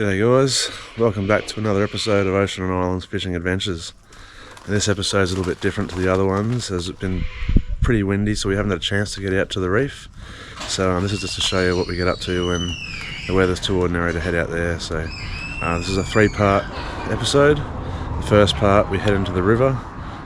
G'day guys, welcome back to another episode of Ocean and Islands Fishing Adventures. And this episode is a little bit different to the other ones as it's been pretty windy, so we haven't had a chance to get out to the reef. So this is just to show you what we get up to when the weather's too ordinary to head out there. So this is a three-part episode. The first part, we head into the river,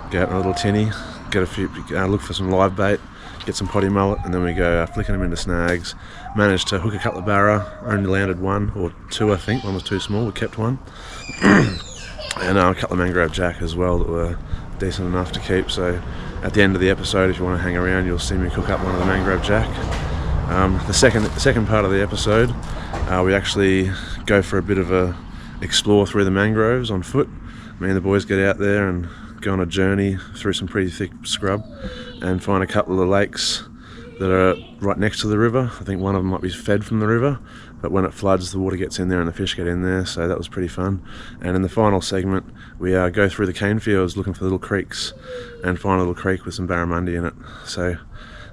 go out in a little tinny, get a few, look for some live bait, get some potty mullet, and then we go flicking them into snags. Managed to hook a couple of barra, only landed one or two I think, one was too small, we kept one. And a couple of Mangrove Jack as well that were decent enough to keep. So at the end of the episode, if you want to hang around, you'll see me cook up one of the Mangrove Jack. The second part of the episode, we actually go for a bit of a explore through the mangroves on foot. Me and the boys get out there and go on a journey through some pretty thick scrub and find a couple of lakes that are right next to the river. I think one of them might be fed from the river, but when it floods the water gets in there and the fish get in there, so that was pretty fun. And in the final segment we go through the cane fields looking for little creeks and find a little creek with some barramundi in it. So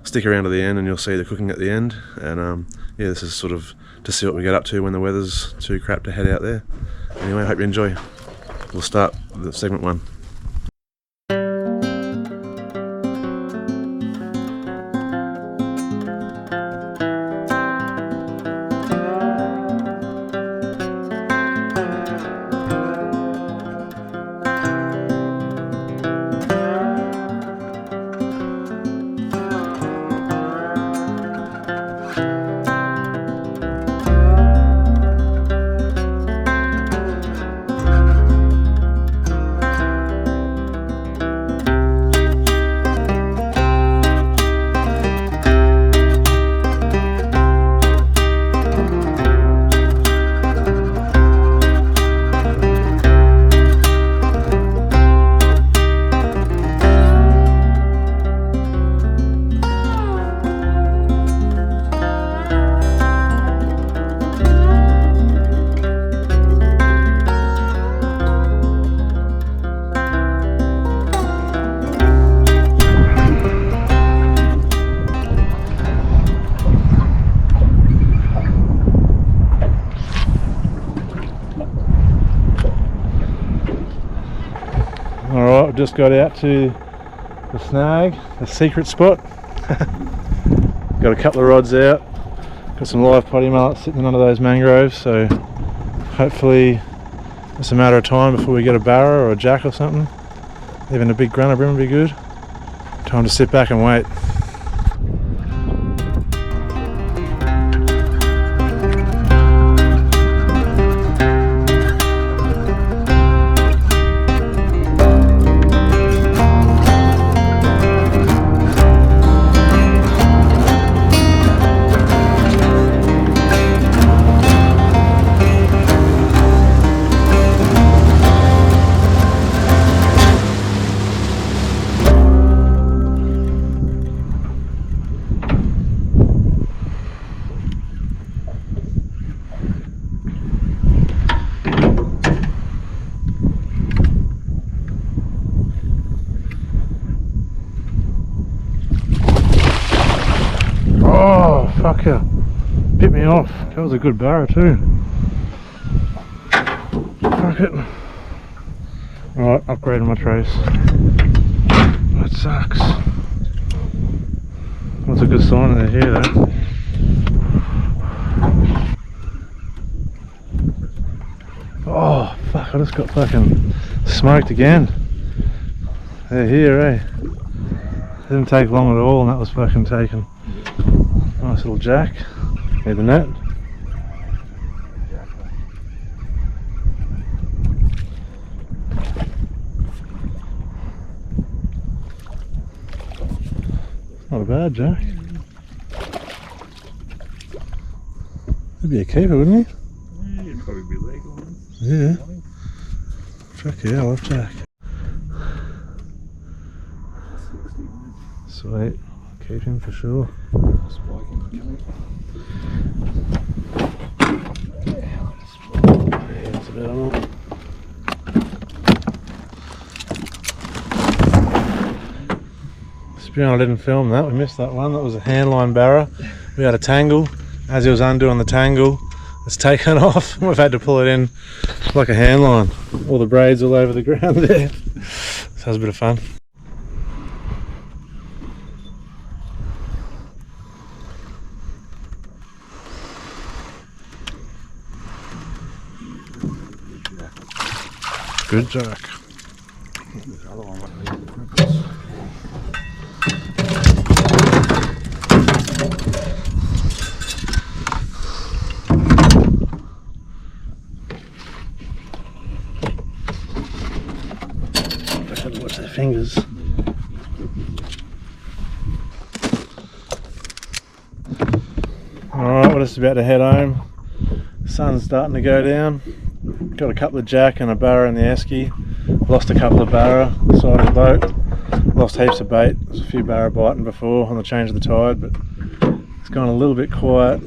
stick around to the end and you'll see the cooking at the end. And yeah, this is sort of to see what we get up to when the weather's too crap to head out there. Anyway, I hope you enjoy. We'll start with segment one. Alright, we've just got out to the snag, the secret spot. Got a couple of rods out, got some live potty mullet sitting under those mangroves, so hopefully it's a matter of time before we get a barra or a jack or something. Even a big grunter brim would be good. Time to sit back and wait. Oh, fuck yeah. Bit me off. That was a good barra too. Fuck it. Alright, upgrading my trace. That sucks. That's a good sign they're here though. Oh, fuck, I just got fucking smoked again. They're here, eh? Didn't take long at all and that was fucking taken. Nice little jack. Need the net. Not a bad jack. That'd be a keeper, wouldn't he? Yeah, you'd probably be legal. Yeah. Fuck yeah, I love jack. Sweet. Keep him for sure. Yeah, that's about on. I didn't film that, we missed that one. That was a handline barra. We had a tangle. As he was undoing the tangle, it's taken off. We've had to pull it in like a hand line. All the braids all over the ground there. So that was a bit of fun. Good jack. Watch their fingers. Alright, we're just about to head home. Sun's starting to go down. Got a couple of jack and a barra in the esky. Lost a couple of barra side of the boat. Lost heaps of bait. There's a few barra biting before on the change of the tide, but it's gone a little bit quiet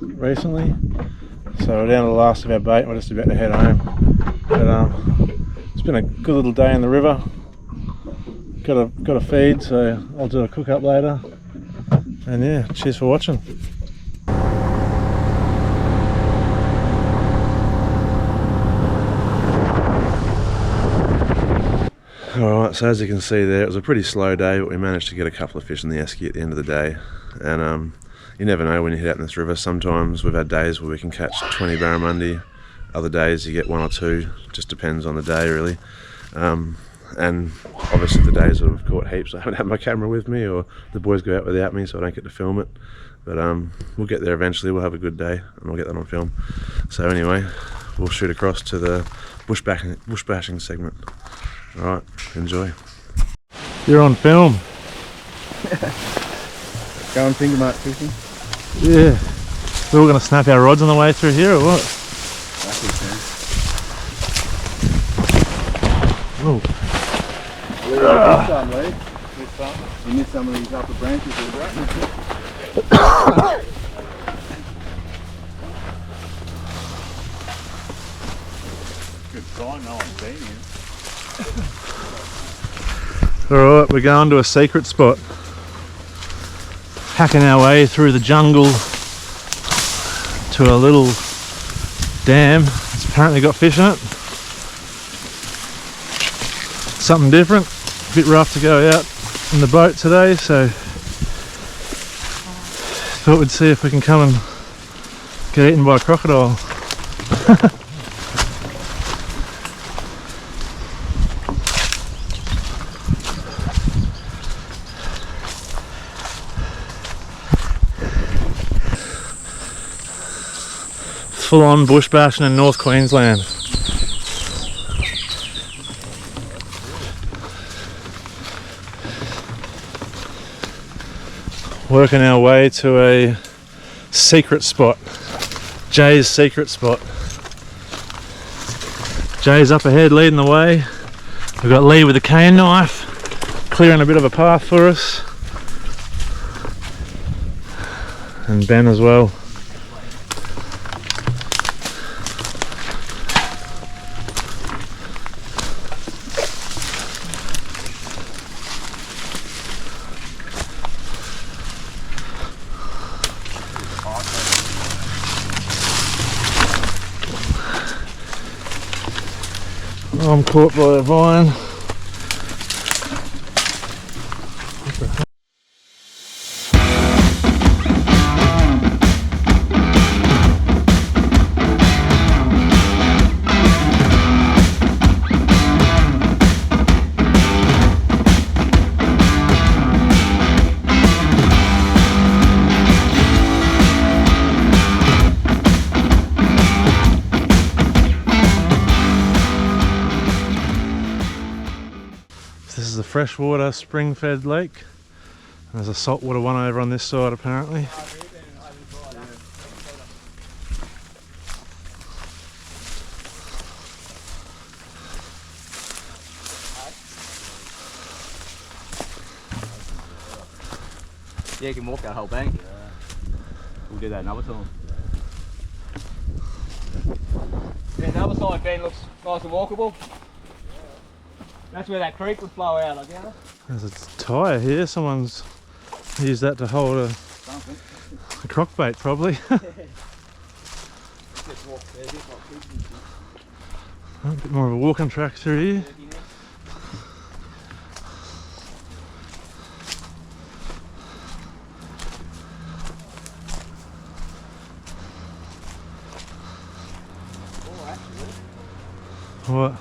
recently. So we're down to the last of our bait and we're just about to head home. But it's been a good little day in the river. Got a feed, so I'll do a cook up later. And yeah, cheers for watching. Alright, so as you can see there, it was a pretty slow day, but we managed to get a couple of fish in the esky at the end of the day. And you never know when you hit out in this river. Sometimes we've had days where we can catch 20 barramundi. Other days you get 1 or 2, just depends on the day really. And obviously the days that we've caught heaps, I haven't had my camera with me, or the boys go out without me, so I don't get to film it. But we'll get there eventually. We'll have a good day and I'll get that on film. So anyway, we'll shoot across to the bush bashing segment. Alright, enjoy. You're on film. Going finger mark fishing? Yeah. We're all going to snap our rods on the way through here or what? I think so. Oh. You missed some, Lee. You missed some of these upper branches there, right? Good sign, no one's seen you. Alright, we're going to a secret spot. Hacking our way through the jungle to a little dam. It's apparently got fish in it. Something different. A bit rough to go out in the boat today, so thought we'd see if we can come and get eaten by a crocodile. Full on bush bashing in North Queensland. Working our way to a secret spot. Jay's secret spot. Jay's up ahead leading the way. We've got Lee with a cane knife, clearing a bit of a path for us. And Ben as well. I'm caught by a vine. This is a freshwater spring-fed lake. And there's a saltwater one over on this side apparently. Yeah, you can walk that whole bank. We'll do that another time. Yeah, the other side, Ben, looks nice and walkable. That's where that creek would flow out, I guess. There's a tyre here. Someone's used that to hold a crock bait probably. A bit more of a walking track through here. What?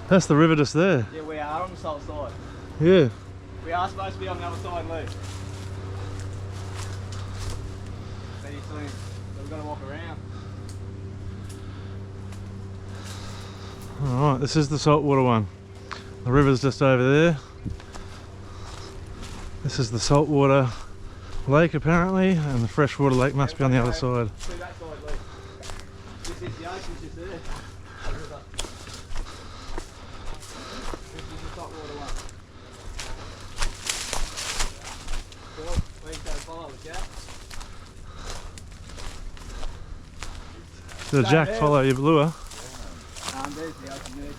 That's the river just there. Yeah, we are on the south side. Yeah. We are supposed to be on the other side, Luke. Pretty soon. So we've got to walk around. Alright, this is the saltwater one. The river's just over there. This is the saltwater lake apparently, and the freshwater lake must be on the other side. To that side, Luke. This is the ocean's just there. This is the saltwater one. Cool. Please don't follow the Jack. Did the Jack follow your lure? There's the ocean there,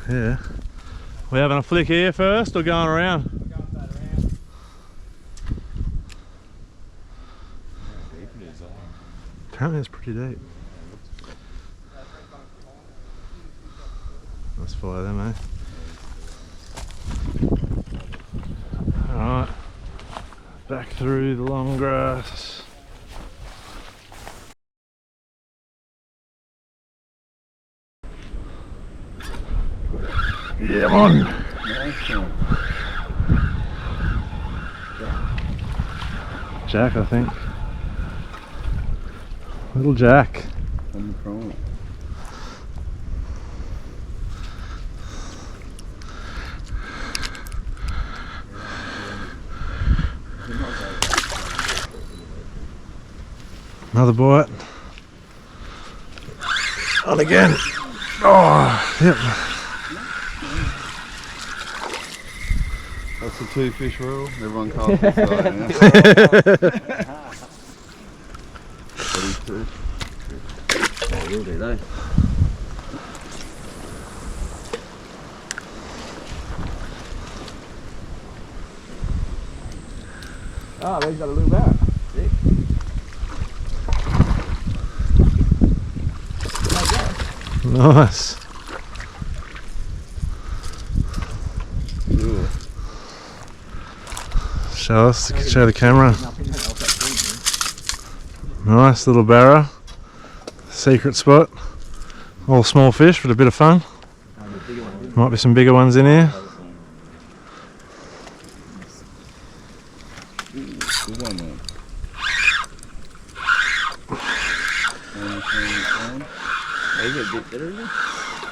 so Yeah. We having a flick here first or going around? we're going that around. Apparently it's pretty deep. Let's follow them, eh? Alright. Back through the long grass. Yeah, on. Jack, I think. Little Jack. On the front. Another bite. On again. Oh, yep. That's the 2 fish rule. Everyone calls it so, yeah. 42. Oh, will do though. Oh, he's got a little barra. Sick. Nice. Cool. Show us, show the camera. Nice little barra. Secret spot. All small fish, but a bit of fun. Might be some bigger ones in here. Good one, man. Maybe a bit better, isn't it?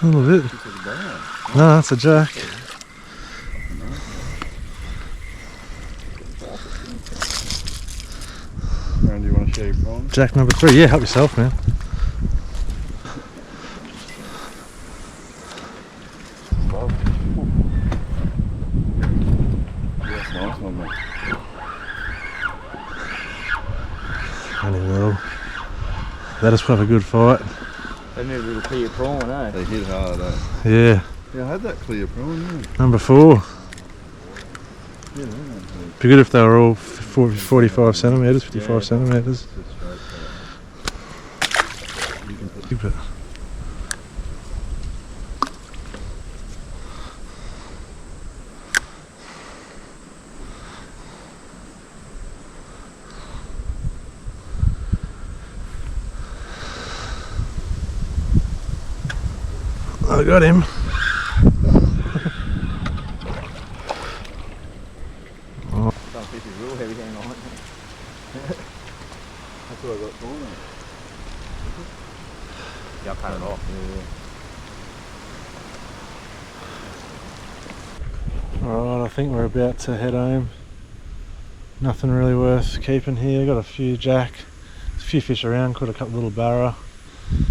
A little bit. No, that's a Jack. Aaron, do you want to share your prawn? Jack number 3. Yeah, help yourself, man. Yes, nice one, mate. Funny little. Let us have a good fight. They need a little clear prawn, eh? They hit hard, eh? Yeah, Yeah, I had that clear prawn, yeah. number 4. Yeah, Be good if they were all 45 centimetres, 55 centimetres. Keep it. I got him. Some fish is real heavy hang on. That's what I got prawn on. Yeah, I'll cut it off. Alright, I think we're about to head home. Nothing really worth keeping here. Got a few Jack, a few fish around, caught a couple little barra.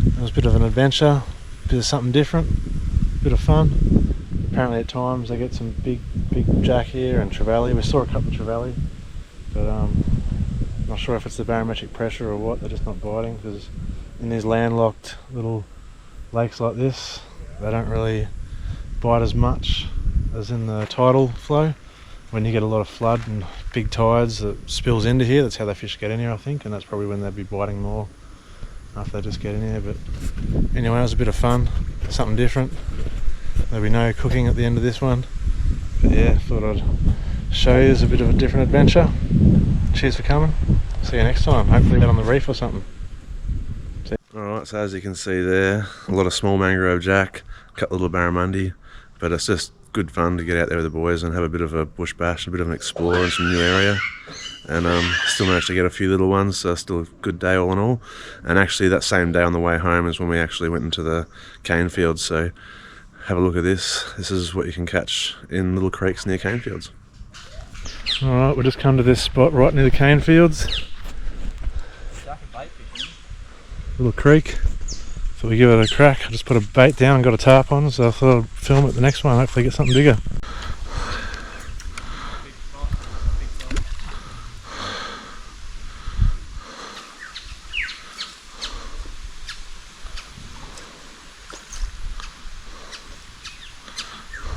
It was a bit of an adventure, a bit of something different, a bit of fun. Apparently at times they get some big Jack here and trevally. We saw a couple of trevally, but not sure if it's the barometric pressure or what, they're just not biting, because in these landlocked little lakes like this, they don't really bite as much as in the tidal flow. When you get a lot of flood and big tides that spills into here. That's how the fish get in here, I think, and that's probably when they'd be biting more after they just get in here. But anyway, it was a bit of fun, something different. There'll be no cooking at the end of this one, but yeah, thought I'd show you as a bit of a different adventure. Cheers for coming. See you next time, hopefully out on the reef or something. Alright, so as you can see there, a lot of small mangrove jack, a couple little barramundi, but it's just good fun to get out there with the boys and have a bit of a bush bash, a bit of an explore in some new area. And still managed to get a few little ones, so still a good day all in all. And actually that same day on the way home is when we actually went into the cane fields, so have a look at this. This is what you can catch in little creeks near cane fields. Alright, we've just come to this spot right near the cane fields. Little creek. Thought we'd give it a crack. I just put a bait down and got a tarp on, so I thought I'd film it the next one, hopefully get something bigger.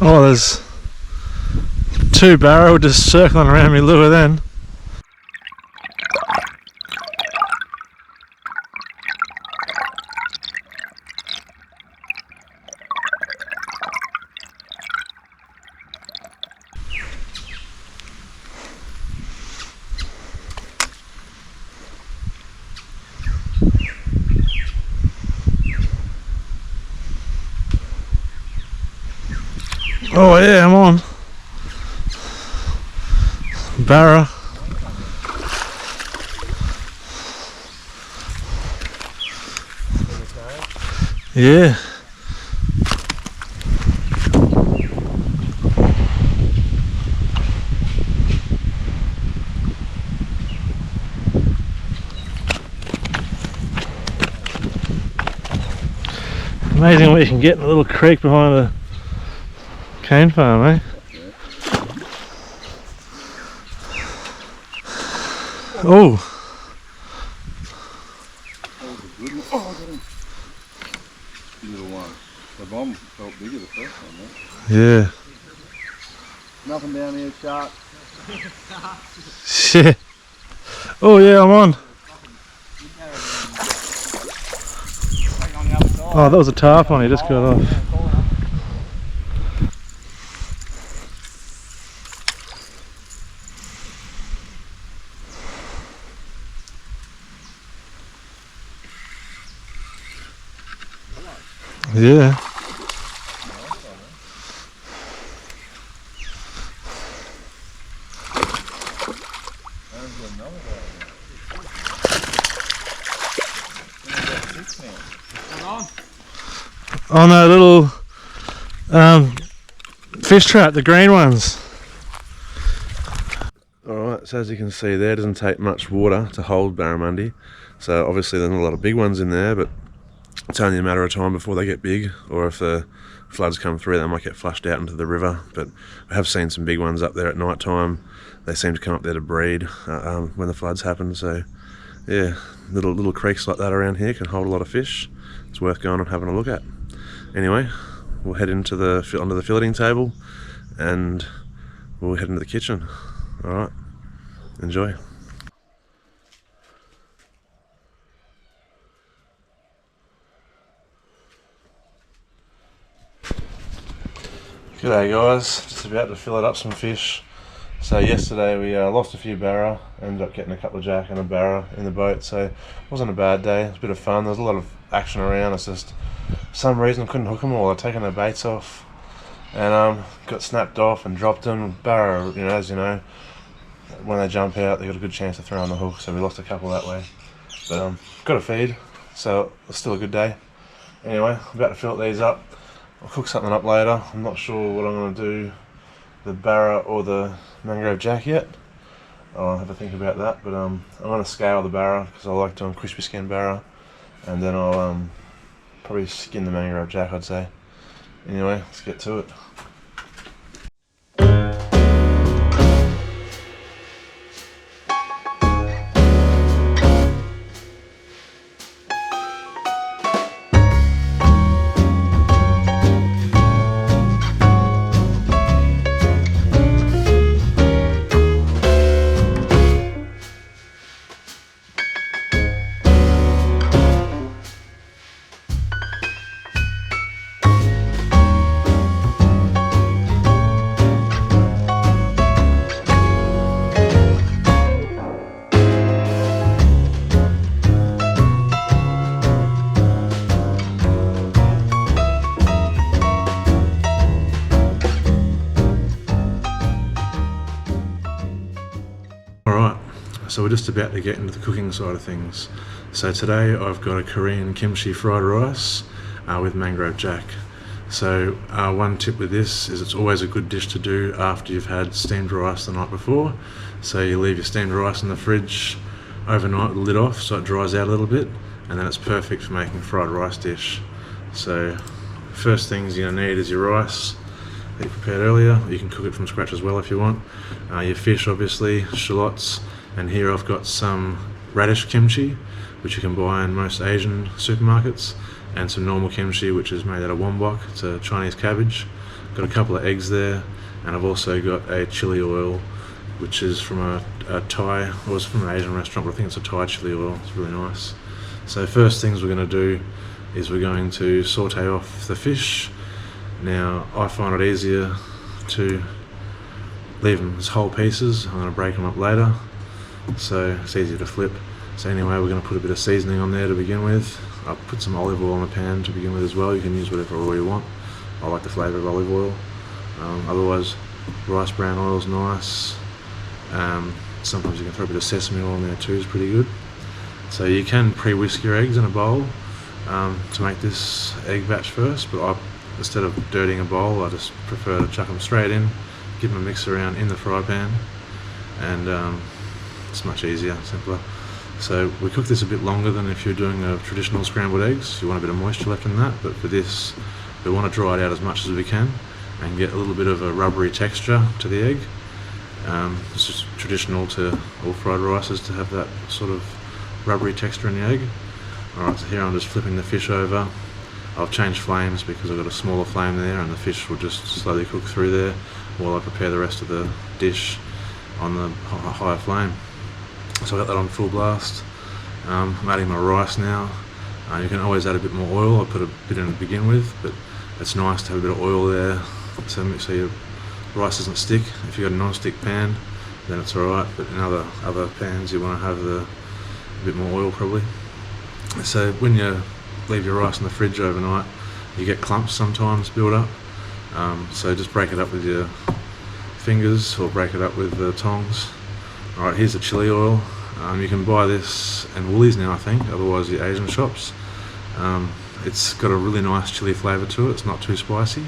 Oh, there's 2 barrow just circling around me lure then. Oh yeah, I'm on. Barra. Yeah. Amazing what you can get in a little creek behind a cane farm, eh? Oh! Oh, I got him. Little one. The bomb felt bigger the first one, right? Yeah. Nothing down here, shark. Shit. Oh yeah, I'm on. Oh, that was a tarp on, he just got off. Yeah. On that little fish trap, the green ones. Alright, so as you can see there, it doesn't take much water to hold barramundi. So obviously there's not a lot of big ones in there, but it's only a matter of time before they get big, or if the floods come through they might get flushed out into the river. But I have seen some big ones up there at night time. They seem to come up there to breed when the floods happen. So yeah, little creeks like that around here can hold a lot of fish. It's worth going and having a look at. Anyway, we'll head into onto the filleting table and we'll head into the kitchen. Alright, enjoy. G'day guys, just about to fillet up some fish. So yesterday we lost a few barra, ended up getting a couple of jack and a barra in the boat, so it wasn't a bad day. It was a bit of fun. There was a lot of action around. It's just for some reason I couldn't hook them all. I'd taken their baits off and got snapped off and dropped them. Barra, you know, as you know, when they jump out they got a good chance to throw on the hook, so we lost a couple that way. But got a feed, so it's still a good day. Anyway, I'm about to fillet these up. I'll cook something up later. I'm not sure what I'm going to do, the barra or the mangrove jack yet. I'll have to think about that, but I'm going to scale the barra because I like doing crispy skin barra, and then I'll probably skin the mangrove jack, I'd say. Anyway, let's get to it. So we're just about to get into the cooking side of things. So today I've got a Korean Kimchi fried rice with Mangrove Jack. So one tip with this is it's always a good dish to do after you've had steamed rice the night before. So you leave your steamed rice in the fridge overnight with the lid off so it dries out a little bit, and then it's perfect for making a fried rice dish. So first things you're going to need is your rice that you prepared earlier. You can cook it from scratch as well if you want. Your fish, obviously, shallots, and here I've got some radish kimchi, which you can buy in most Asian supermarkets, and some normal kimchi, which is made out of wombok. It's a Chinese cabbage. Got a couple of eggs there, and I've also got a chili oil, which is from a Thai, or it's from an Asian restaurant, but I think it's a Thai chili oil. It's really nice. So first things we're going to do is we're going to saute off the fish. Now I find it easier to leave them as whole pieces. I'm going to break them up later, so it's easier to flip. So anyway, we're going to put a bit of seasoning on there to begin with. I'll put some olive oil in the pan to begin with as well. You can use whatever oil you want. I like the flavour of olive oil. Otherwise, rice bran oil is nice. Sometimes you can throw a bit of sesame oil in there too, it's pretty good. So you can pre-whisk your eggs in a bowl to make this egg batch first, but instead of dirtying a bowl, I just prefer to chuck them straight in, give them a mix around in the fry pan, and it's much easier, simpler. So we cook this a bit longer than if you're doing a traditional scrambled eggs. You want a bit of moisture left in that, but for this we want to dry it out as much as we can and get a little bit of a rubbery texture to the egg. It's just traditional to all fried rices to have that sort of rubbery texture in the egg. Alright, so here I'm just flipping the fish over. I've changed flames because I've got a smaller flame there, and the fish will just slowly cook through there while I prepare the rest of the dish on the higher flame. So I've got that on full blast. I'm adding my rice now. You can always add a bit more oil. I put a bit in to begin with, but it's nice to have a bit of oil there so your rice doesn't stick. If you've got a non-stick pan, then it's alright, but in other pans you want to have a bit more oil probably. So when you leave your rice in the fridge overnight, you get clumps sometimes build up. So just break it up with your fingers or break it up with the tongs. Alright, here's the chili oil. You can buy this in Woolies now, I think, otherwise the Asian shops. It's got a really nice chili flavour to it. It's not too spicy.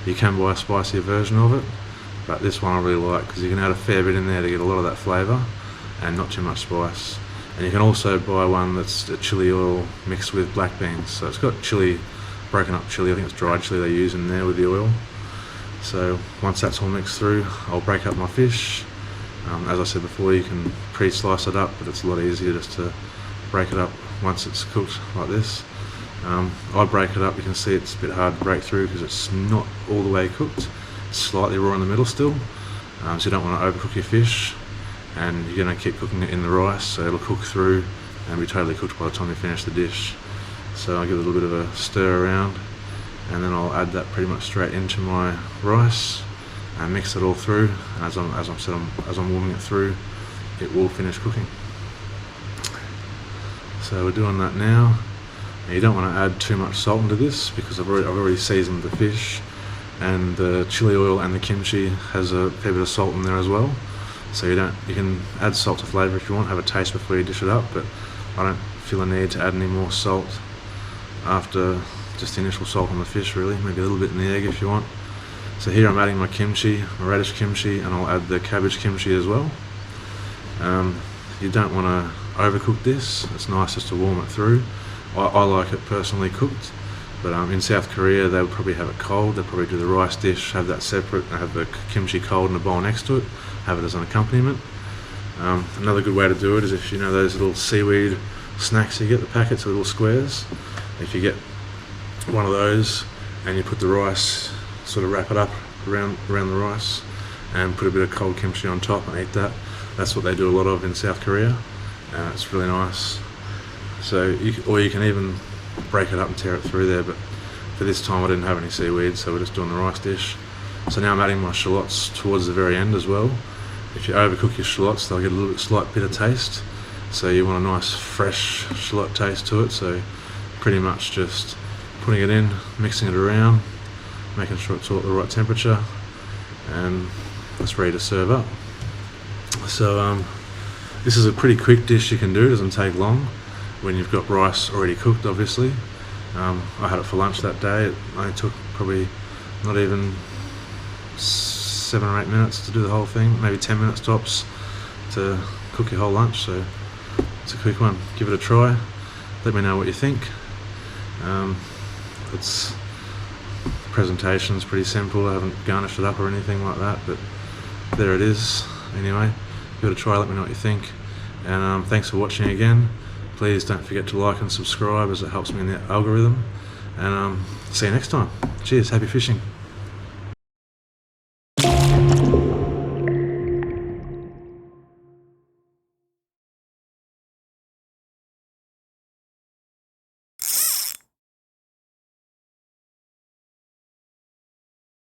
You can buy a spicier version of it, but this one I really like because you can add a fair bit in there to get a lot of that flavour and not too much spice. And you can also buy one that's a chili oil mixed with black beans. So it's got chili, broken up chili, I think it's dried chili they use in there with the oil. So once that's all mixed through, I'll break up my fish. As I said before, you can pre-slice it up, but it's a lot easier just to break it up once it's cooked like this. I break it up. You can see it's a bit hard to break through because it's not all the way cooked. It's slightly raw in the middle still, so you don't want to overcook your fish, and you're going to keep cooking it in the rice, so it'll cook through and be totally cooked by the time you finish the dish. So I'll give it a little bit of a stir around, and then I'll add that pretty much straight into my rice and mix it all through. And as I'm warming it through, it will finish cooking. So we're doing that now. Now you don't want to add too much salt into this because I've already seasoned the fish, and the chili oil and the kimchi has a fair bit of salt in there as well. So you can add salt to flavour if you want, have a taste before you dish it up, but I don't feel a need to add any more salt after just the initial salt on the fish really, maybe a little bit in the egg if you want. So here I'm adding my kimchi, my radish kimchi, and I'll add the cabbage kimchi as well. You don't want to overcook this, it's nice just to warm it through. I like it personally cooked, but in South Korea they would probably have it cold. They'd probably do the rice dish, have that separate, and have the kimchi cold in a bowl next to it, have it as an accompaniment. Another good way to do it is if you know those little seaweed snacks you get, the packets of little squares. If you get one of those and you put the rice, sort of wrap it up around the rice and put a bit of cold kimchi on top and eat that. That's what they do a lot of in South Korea. It's really nice. So you can even break it up and tear it through there, but for this time I didn't have any seaweed, so we're just doing the rice dish. So now I'm adding my shallots towards the very end as well. If you overcook your shallots, they'll get a little bit slight bitter taste, so you want a nice fresh shallot taste to it. So pretty much just putting it in, mixing it around, making sure it's all at the right temperature, and it's ready to serve up. So This is a pretty quick dish you can do, it doesn't take long when you've got rice already cooked, obviously. I had it for lunch that day. It only took probably not even 7 or 8 minutes to do the whole thing, maybe 10 minutes tops to cook your whole lunch, so it's a quick one. Give it a try, let me know what you think. It's presentation's pretty simple, I haven't garnished it up or anything like that, but there it is. Anyway, give it a try, let me know what you think, and thanks for watching again. Please don't forget to like and subscribe as it helps me in the algorithm, and see you next time. Cheers, happy fishing.